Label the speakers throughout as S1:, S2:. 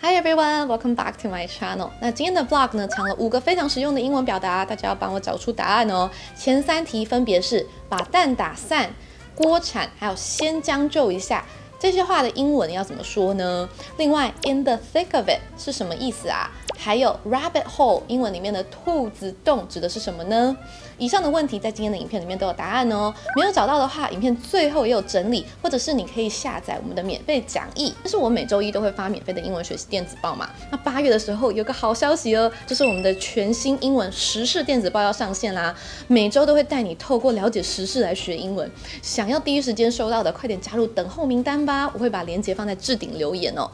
S1: Hi everyone, welcome back to my channel. 那今天的 vlog 呢，藏了5个非常实用的英文表达，大家要帮我找出答案哦。前3题分别是把蛋打散、锅铲，还有先将就一下。这些话的英文要怎么说呢？另外 ，in the thick of it 是什么意思啊？还有 rabbit hole 英文里面的兔子洞指的是什么呢？以上的问题在今天的影片里面都有答案哦。没有找到的话，影片最后也有整理，或者是你可以下载我们的免费讲义。这是我每周一都会发免费的英文学习电子报嘛。那8月的时候有个好消息哦，就是我们的全新英文时事电子报要上线啦。每周都会带你透过了解时事来学英文。想要第一时间收到的，快点加入等候名单吧，我会把链接放在置顶留言哦。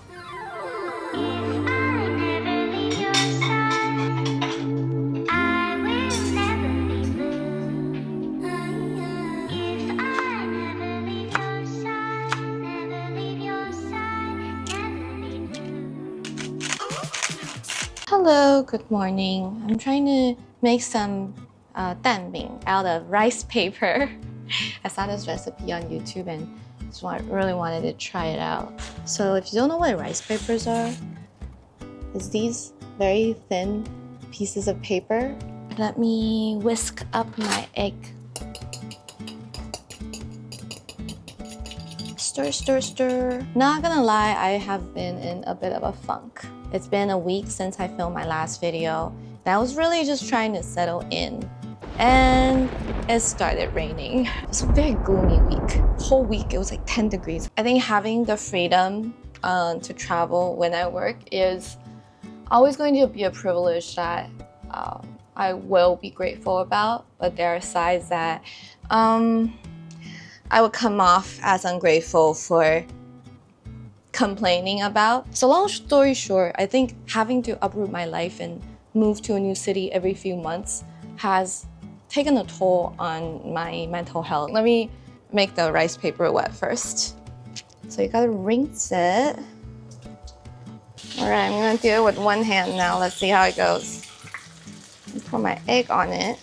S1: Hello, good morning. I'm trying to make some 蛋饼 out of rice paper. I saw this recipe on YouTube and so I really wanted to try it out. So if you don't know what rice papers are, it's these very thin pieces of paper. Let me whisk up my egg. Stir, stir, stir. Not gonna lie, I have been in a bit of a funk. It's been a week since I filmed my last video. And I was really just trying to settle in. And it started raining. It was a very gloomy week. Whole week, it was like 10 degrees. I think having the freedom to travel when I work is always going to be a privilege that I will be grateful about. But there are sides that I would come off as ungrateful for complaining about. So long story short, I think having to uproot my life and move to a new city every few months has taken a toll on my mental health. Let me make the rice paper wet first. So you gotta rinse it. All right, I'm gonna do it with one hand now. Let's see how it goes. I pour my egg on it.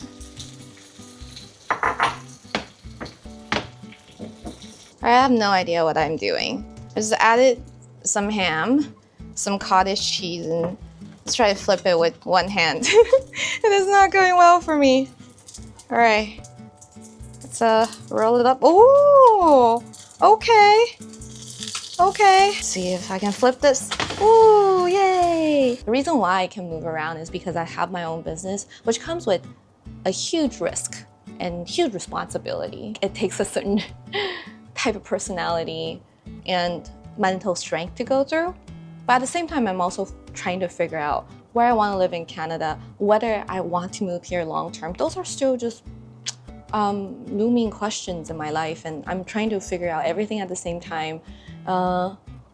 S1: I have no idea what I'm doing. I just added some ham, some cottage cheese, and let's try to flip it with one hand. It is not going well for me. All right, let's roll it up. Ooh, okay. Let's see if I can flip this. Ooh, yay. The reason why I can move around is because I have my own business, which comes with a huge risk and huge responsibility. It takes a certain type of personality and mental strength to go through. But at the same time, I'm also trying to figure out where I want to live in Canada, whether I want to move here long term. Those are still just looming questions in my life, and I'm trying to figure out everything at the same time,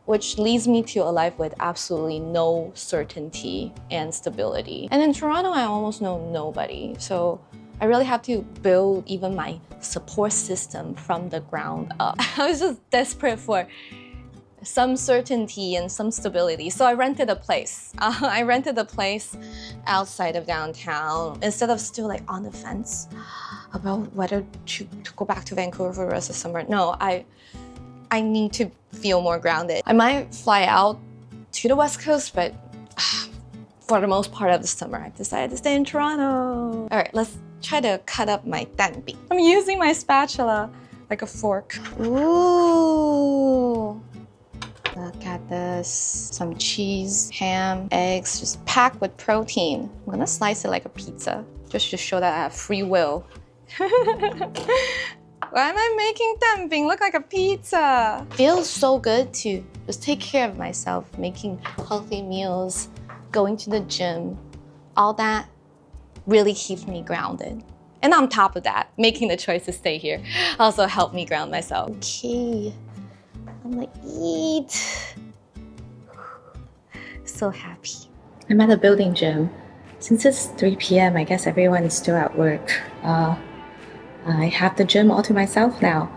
S1: which leads me to a life with absolutely no certainty and stability. And in Toronto, I almost know nobody, so I really have to build even my support system from the ground up. I was just desperate for some certainty and some stability. So I rented a place. I rented a place outside of downtown instead of still like on the fence about whether to go back to Vancouver for the rest of the summer. No, I need to feel more grounded. I might fly out to the West Coast, but for the most part of the summer, I've decided to stay in Toronto. All right, let's try to cut up my 蛋饼. I'm using my spatula like a fork. Ooh. Look at this. Some cheese, ham, eggs, just packed with protein. I'm gonna slice it like a pizza, just to show that I have free will. Why am I making 蛋饼look like a pizza? Feels so good to just take care of myself, making healthy meals, going to the gym. All that really keeps me grounded. And on top of that, making the choice to stay here also helped me ground myself. Okay. I'm gonna eat. So happy.
S2: I'm at a building gym. Since it's 3 p.m., I guess everyone is still at work. I have the gym all to myself now.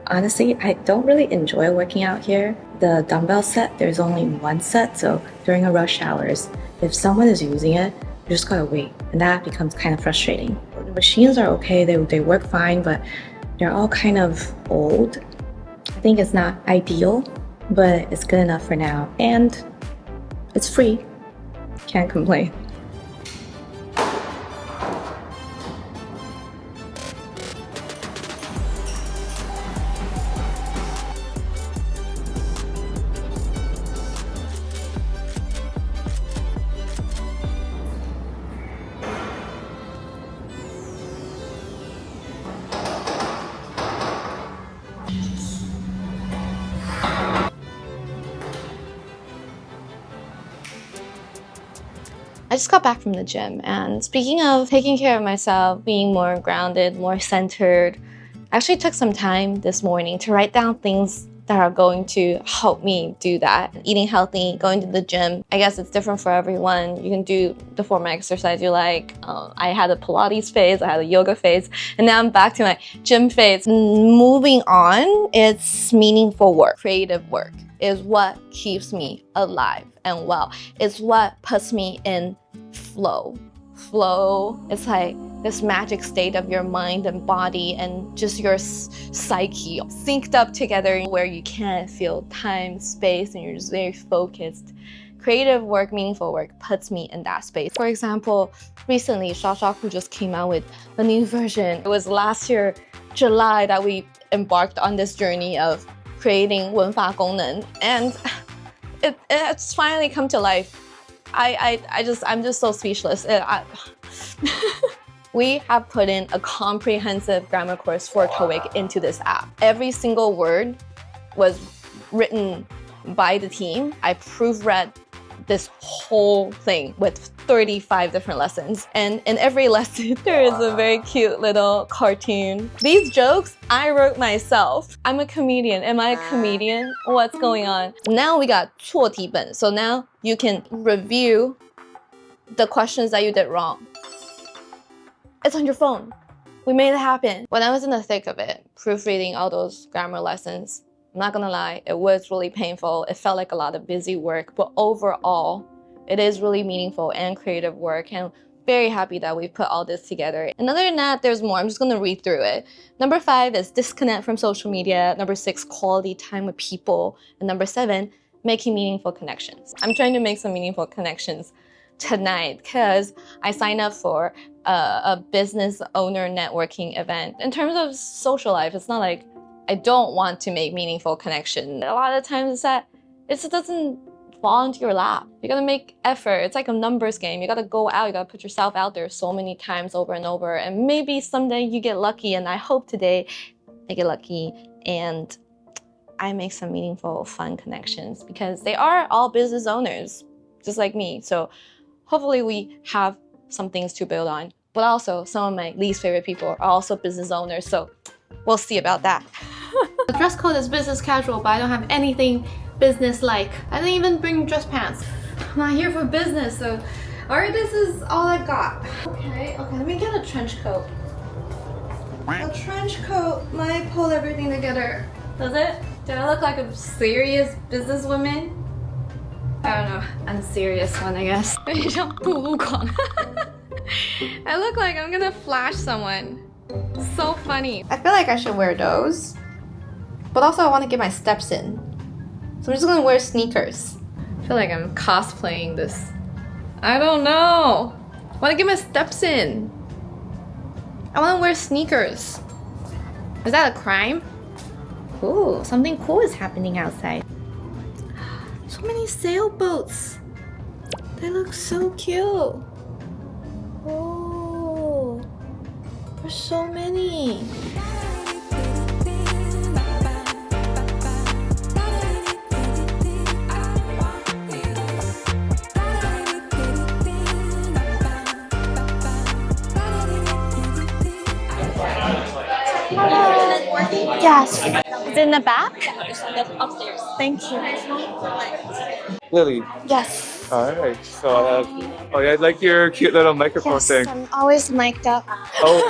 S2: Honestly, I don't really enjoy working out here. The dumbbell set, there's only one set, so during a rush hours, if someone is using it, you just gotta wait, and that becomes kind of frustrating. The machines are okay, they work fine, but they're all kind of old. I think it's not ideal, but it's good enough for now. And It's free. Can't complain.
S1: I just got back from the gym, and speaking of taking care of myself, being more grounded, more centered, I actually took some time this morning to write down things that are going to help me do that. Eating healthy, going to the gym. I guess it's different for everyone. You can do the form of exercise you like. I had a Pilates phase, I had a yoga phase, and now I'm back to my gym phase. Moving on, it's meaningful work, creative work is what keeps me alive and well. It's what puts me in flow. Flow is like this magic state of your mind and body and just your psyche synced up together where you can't feel time, space, and you're just very focused. Creative work, meaningful work puts me in that space. For example, recently, Shaku just came out with a new version. It was last year, July, that we embarked on this journey of creating 文法功能, and it's finally come to life. I'm just so speechless. We have put in a comprehensive grammar course for TOEIC into this app. Every single word was written by the team. I proofread this whole thing with 35 different lessons. And in every lesson, there is a very cute little cartoon. These jokes, I wrote myself. I'm a comedian. Am I a comedian? What's going on? Now we got 错题本. So now you can review the questions that you did wrong. It's on your phone. We made it happen. When I was in the thick of it, proofreading all those grammar lessons, I'm not gonna lie, it was really painful. It felt like a lot of busy work, but overall, it is really meaningful and creative work, and very happy that we put all this together. And other than that, there's more. I'm just gonna read through it. Number 5 is disconnect from social media. Number 6, quality time with people. And number 7, making meaningful connections. I'm trying to make some meaningful connections tonight because I signed up for a business owner networking event. In terms of social life, it's not like I don't want to make meaningful connection. A lot of the times it's that it just doesn't fall into your lap. You gotta make effort. It's like a numbers game. You gotta go out, you gotta put yourself out there so many times over and over, and maybe someday you get lucky, and I hope today I get lucky and I make some meaningful, fun connections because they are all business owners, just like me. So hopefully we have some things to build on. But also, some of my least favorite people are also business owners, so we'll see about that. The dress code is business casual, but I don't have anything business-like. I didn't even bring dress pants. I'm not here for business, so alright, this is all I've got. Okay, let me get a trench coat. A trench coat might pull everything together. Does it? Do I look like a serious businesswoman? I don't know, unserious one, I guess. I look like I'm gonna flash someone. So funny. I feel like I should wear those, but also I want to get my steps in. So I'm just gonna wear sneakers. I feel like I'm cosplaying this. I don't know. I want to get my steps in. I want to wear sneakers. Is that a crime? Ooh, something cool is happening outside. So many sailboats. They look so cute. Oh, there's so many. Yes. Is it in the back? Upstairs. Thank you.
S3: Lily.
S1: Yes.
S3: Alright, so I have, I like your cute little microphone thing.
S1: I'm always mic'd up.
S3: Oh,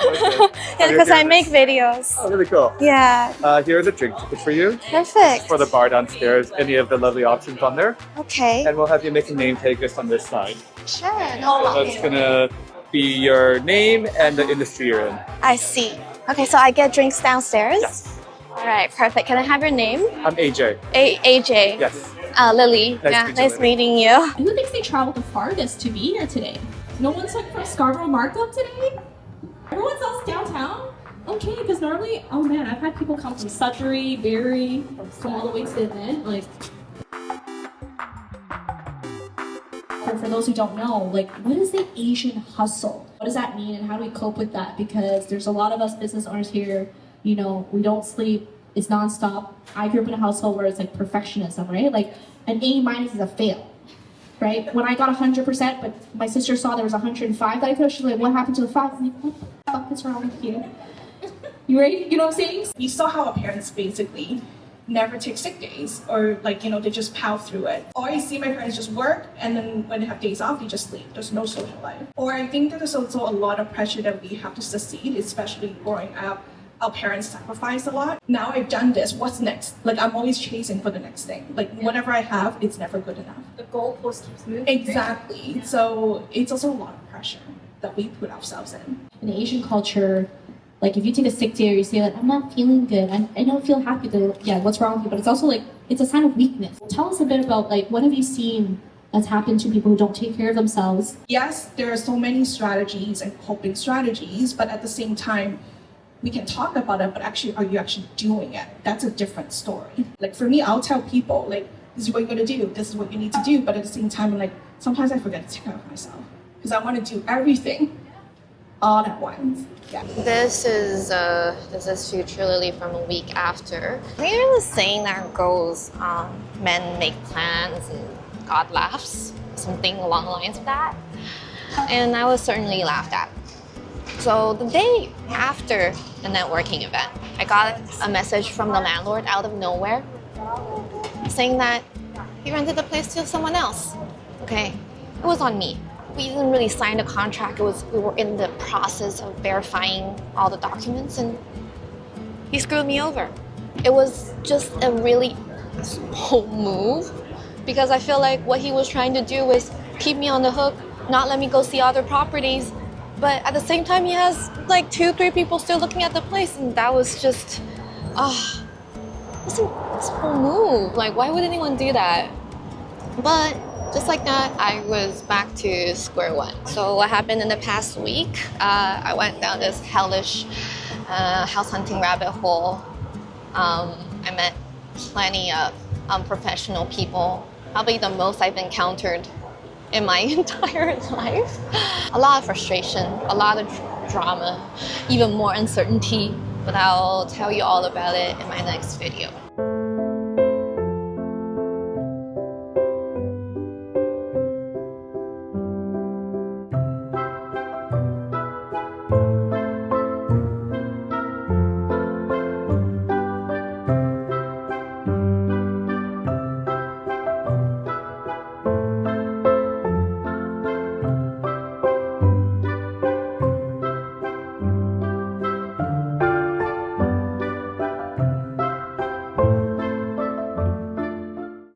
S3: okay.
S1: Yeah, because I make videos.
S3: Oh, really cool.
S1: Yeah.
S3: Here's a drink ticket for you.
S1: Perfect.
S3: For the bar downstairs, any of the lovely options on there.
S1: Okay.
S3: And we'll have you make a name tag just on this side.
S1: Sure, no problem.
S3: That's gonna be your name and the industry you're in.
S1: I see. Okay, so I get drinks downstairs?
S3: Yes.
S1: All right, perfect. Can I have your name?
S3: I'm AJ.
S1: AJ.
S3: Yes.
S1: Lily. Nice meeting you.
S4: Who thinks they traveled the farthest to be here today? No one's like from Scarborough Markup today? Everyone's else downtown? Okay, because normally, oh man, I've had people come from Sudbury, Barrie, from all the way to the event. Like, for those who don't know, like, what is the Asian hustle? What does that mean and how do we cope with that? Because there's a lot of us business owners here, you know, we don't sleep, it's nonstop. I grew up in a household where it's like perfectionism, right? Like, an A- is a fail. Right? When I got 100%, but my sister saw there was 105 that I could, she's like, what happened to the 5? I'm like, what the fuck is wrong with you? You right? You know what I'm saying?
S5: We saw how our parents basically never take sick days or like, you know, they just plow through it. Or I see my parents just work and then when they have days off, they just sleep. There's no social life. Or I think that there's also a lot of pressure that we have to succeed, especially growing up. Our parents sacrifice a lot. Now I've done this, what's next? Like I'm always chasing for the next thing. Like whatever I have, it's never good enough.
S4: The goalpost keeps moving.
S5: Exactly. So it's also a lot of pressure that we put ourselves in.
S4: In Asian culture, like if you take a sick day or you say like, I'm not feeling good, I don't feel happy, yeah, what's wrong with you? But it's also like, it's a sign of weakness. Tell us a bit about like, what have you seen that's happened to people who don't take care of themselves?
S5: Yes, there are so many strategies and coping strategies, but at the same time, we can talk about it, but actually, are you actually doing it? That's a different story. Like for me, I'll tell people like, this is what you're gonna do, this is what you need to do, but at the same time, I'm like, sometimes I forget to take care of myself because I want to do everything all at once. Yeah.
S1: This is future Lily from a week after. I think there's a saying that goes, men make plans and God laughs, something along the lines of that. And I was certainly laughed at. So the day after the networking event, I got a message from the landlord out of nowhere saying that he rented the place to someone else. Okay, it was on me. We didn't really sign a contract. We were in the process of verifying all the documents and he screwed me over. It was just a really small move because I feel like what he was trying to do was keep me on the hook, not let me go see other properties. But at the same time, he has like 2-3 people still looking at the place, and that was just, it's a small move. Like, why would anyone do that? But just like that, I was back to square one. So what happened in the past week? I went down this hellish house hunting rabbit hole. I met plenty of unprofessional people, probably the most I've encountered in my entire life. A lot of frustration, a lot of drama, even more uncertainty, but I'll tell you all about it in my next video.